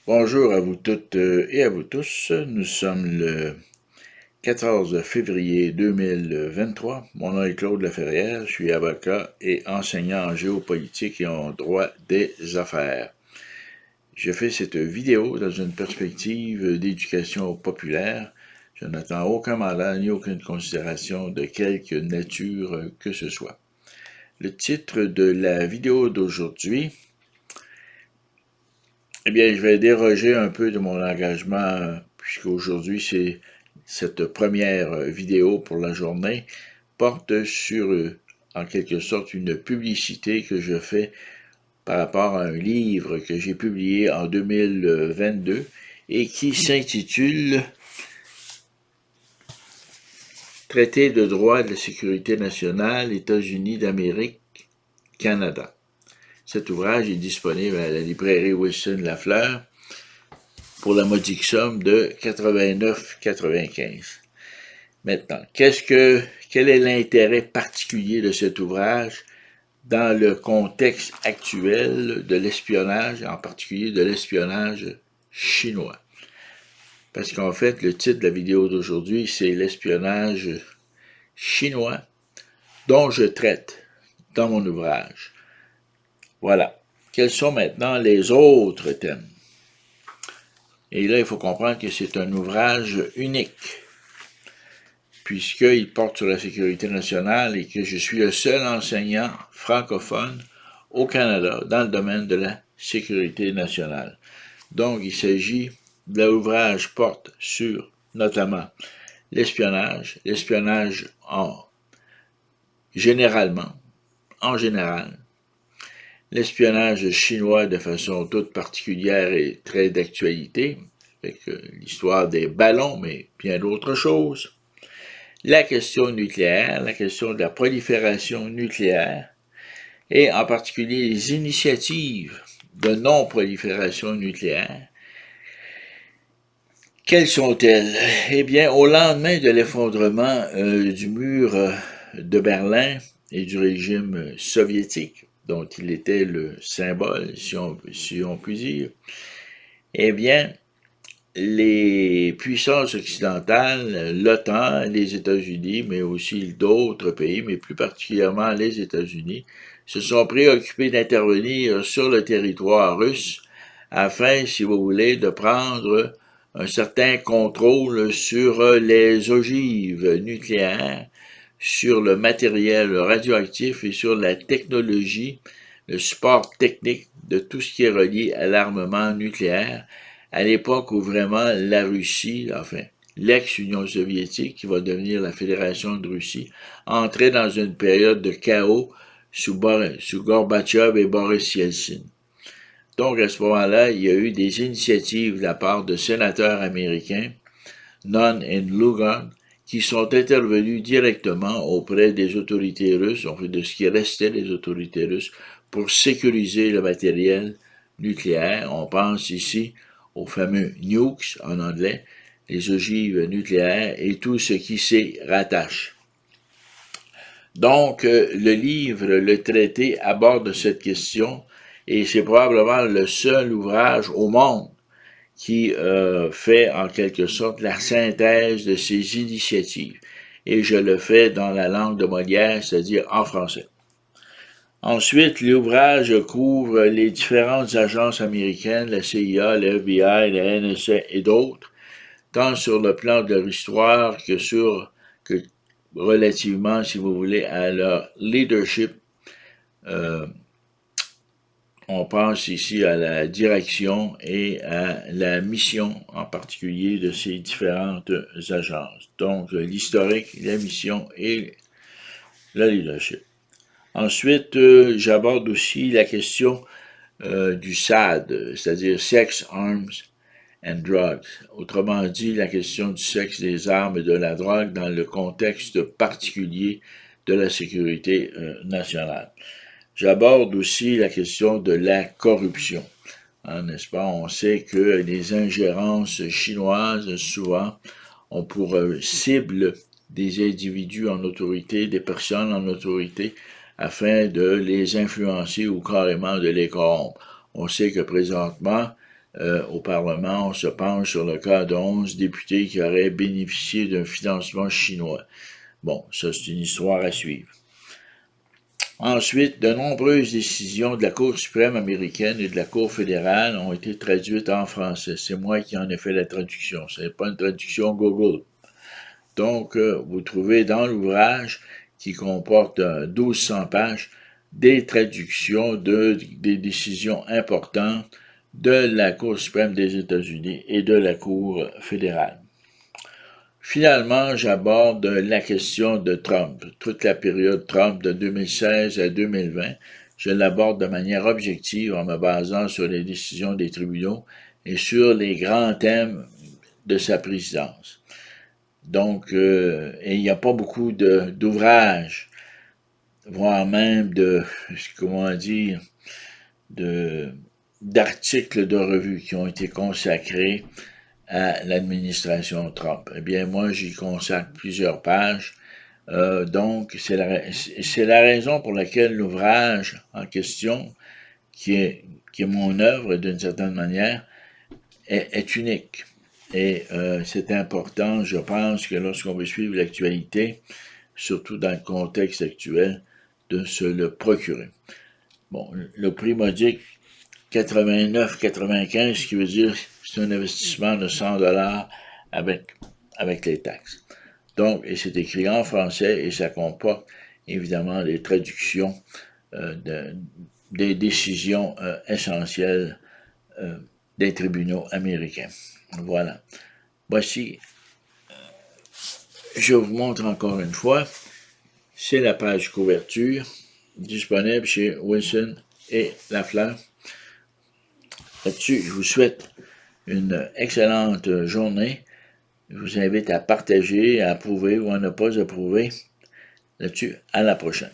Bonjour à vous toutes et à vous tous. Nous sommes le 14 février 2023. Mon nom est Claude Laferrière. Je suis avocat et enseignant en géopolitique et en droit des affaires. Je fais cette vidéo dans une perspective d'éducation populaire. Je n'attends aucun mandat ni aucune considération de quelque nature que ce soit. Le titre de la vidéo d'aujourd'hui, eh bien, je vais déroger un peu de mon engagement, puisqu'aujourd'hui, c'est cette première vidéo pour la journée, porte sur, en quelque sorte, une publicité que je fais par rapport à un livre que j'ai publié en 2022 et qui s'intitule Traité de droit de la sécurité nationale, États-Unis d'Amérique, Canada. Cet ouvrage est disponible à la librairie Wilson-Lafleur pour la modique somme de 89,95. Maintenant, quel est l'intérêt particulier de cet ouvrage dans le contexte actuel de l'espionnage, en particulier de l'espionnage chinois? Parce qu'en fait, le titre de la vidéo d'aujourd'hui, c'est l'espionnage chinois dont je traite dans mon ouvrage. Voilà. Quels sont maintenant les autres thèmes? Et là, il faut comprendre que c'est un ouvrage unique, puisqu'il porte sur la sécurité nationale et que je suis le seul enseignant francophone au Canada dans le domaine de la sécurité nationale. Donc, il s'agit de l'ouvrage porte sur notamment l'espionnage en général, l'espionnage chinois de façon toute particulière et très d'actualité, avec l'histoire des ballons, mais bien d'autres choses. La question nucléaire, la question de la prolifération nucléaire, et en particulier les initiatives de non-prolifération nucléaire. Quelles sont-elles? Eh bien, au lendemain de l'effondrement du mur de Berlin et du régime soviétique, dont il était le symbole, si on peut dire, eh bien, les puissances occidentales, l'OTAN, les États-Unis, mais aussi d'autres pays, mais plus particulièrement les États-Unis, se sont préoccupés d'intervenir sur le territoire russe afin, si vous voulez, de prendre un certain contrôle sur les ogives nucléaires, sur le matériel radioactif et sur la technologie, le support technique de tout ce qui est relié à l'armement nucléaire, à l'époque où vraiment la Russie, enfin l'ex-Union soviétique, qui va devenir la Fédération de Russie, entrait dans une période de chaos sous Gorbatchev et Boris Yeltsin. Donc à ce moment-là, il y a eu des initiatives de la part de sénateurs américains, Nunn et Lugan, qui sont intervenus directement auprès des autorités russes, en fait de ce qui restait des autorités russes, pour sécuriser le matériel nucléaire. On pense ici aux fameux nukes en anglais, les ogives nucléaires et tout ce qui s'y rattache. Donc, le livre, le traité aborde cette question et c'est probablement le seul ouvrage au monde qui fait en quelque sorte la synthèse de ces initiatives. Et je le fais dans la langue de Molière, c'est-à-dire en français. Ensuite, l'ouvrage couvre les différentes agences américaines, la CIA, la FBI, la NSA et d'autres, tant sur le plan de leur histoire que relativement, si vous voulez, à leur leadership. On pense ici à la direction et à la mission en particulier de ces différentes agences. Donc, l'historique, la mission et le leadership. Ensuite, j'aborde aussi la question du SAD, c'est-à-dire Sex, Arms and Drugs. Autrement dit, la question du sexe, des armes et de la drogue dans le contexte particulier de la sécurité nationale. J'aborde aussi la question de la corruption. N'est-ce pas? On sait que les ingérences chinoises, souvent, ont pour cible des individus en autorité, des personnes en autorité, afin de les influencer ou carrément de les corrompre. On sait que présentement, au Parlement, on se penche sur le cas de 11 députés qui auraient bénéficié d'un financement chinois. Bon, ça c'est une histoire à suivre. Ensuite, de nombreuses décisions de la Cour suprême américaine et de la Cour fédérale ont été traduites en français. C'est moi qui en ai fait la traduction. Ce n'est pas une traduction Google. Donc, vous trouvez dans l'ouvrage qui comporte 1200 pages des traductions des décisions importantes de la Cour suprême des États-Unis et de la Cour fédérale. Finalement, j'aborde la question de Trump. Toute la période Trump de 2016 à 2020, je l'aborde de manière objective en me basant sur les décisions des tribunaux et sur les grands thèmes de sa présidence. Donc, et il n'y a pas beaucoup d'ouvrages, voire même d'articles de revue qui ont été consacrés à l'administration Trump. Eh bien, moi, j'y consacre plusieurs pages. Donc, c'est la raison pour laquelle l'ouvrage en question, qui est mon œuvre d'une certaine manière, est unique. Et c'est important, je pense, que lorsqu'on veut suivre l'actualité, surtout dans le contexte actuel, de se le procurer. Bon, le prix modique 89,95, ce qui veut dire c'est un investissement de 100 $ avec les taxes. Donc, et c'est écrit en français et ça comporte évidemment les traductions des décisions essentielles des tribunaux américains. Voilà. Voici, je vous montre encore une fois, c'est la page couverture disponible chez Wilson et Lafleur. Là-dessus, je vous souhaite une excellente journée. Je vous invite à partager, à approuver ou à ne pas approuver. Là-dessus, à la prochaine.